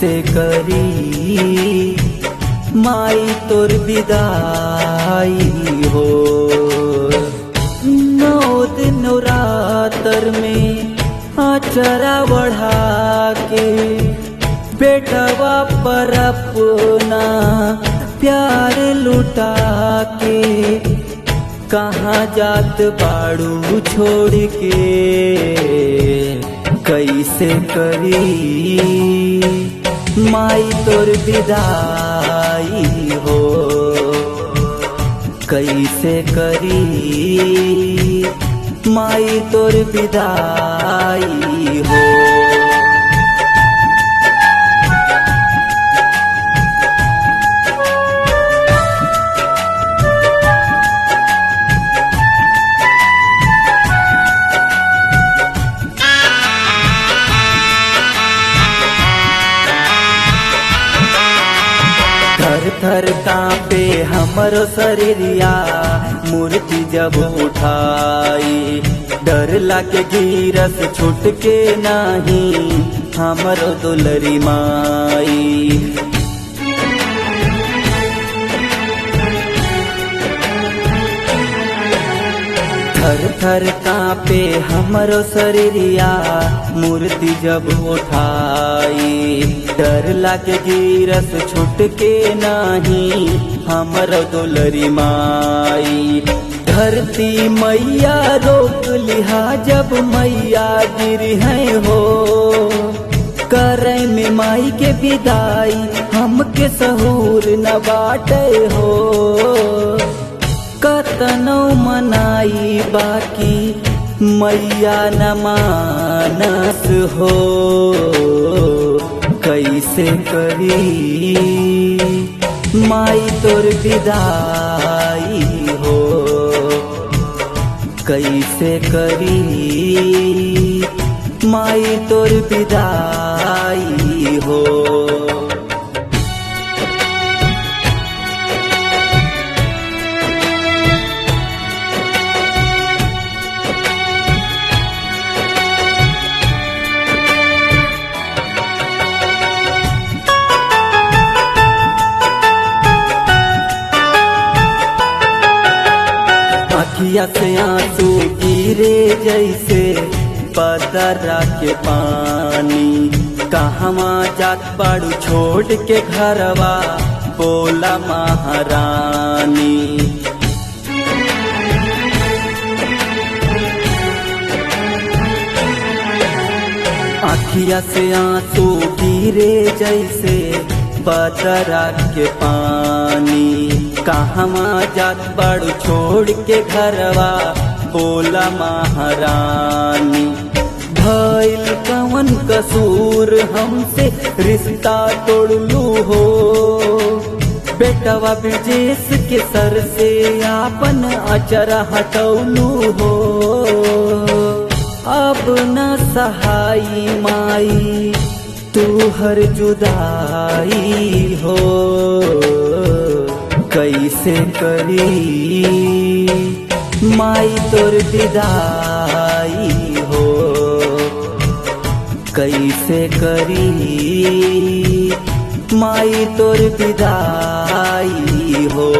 कैसे करी माई तोर विदाई हो। 9 दिन नवरात्र में आचरा बढ़ा के बेटवा पर अपना प्यार लुटा के कहाँ जात बाड़ू छोड़ के कैसे करी माई तोर विदाई हो। कैसे करी माई तोर विदाई हो। थर थर कांपे हमरो शरीरिया मूर्ति जब उठाई। डर लागे गिरस छूट के नाही हमरो दुलरी माई। थर थर कांपे हमरो शरीरिया मूर्ति जब उठाई। डर लागे गिरस छूट के नाही हमरो दुलरी माई। धरती मैया रोक लिहा जब मैया गिरी है हो। करे में माई के विदाई हमके सहूर न बाटे हो। कतनो मनाई बाकी मैया न मानस हो। कैसे करी माई तोर विदाई हो। कैसे करी माई तोर विदाई हो। अखिया से आंसू गिरे जैसे बदरा के पानी। कहवा जात बाड़ू छोड़ के घरवा बोला महारानी। अखिया से आंसू गिरे जैसे बदरा के पानी। कहवा जात बाड़ू छोड़ के घरवा बोला महारानी। भइल कवन कसूर हमसे रिश्ता तोड़लू हो। बेटवा ब्रजेश के सर से आपन अचरा हटौलू हो। अब न सहाई माई तू हर जुदाई हो। कैसे करी माई तोर विदाई हो। कैसे करी माई तोर विदाई हो।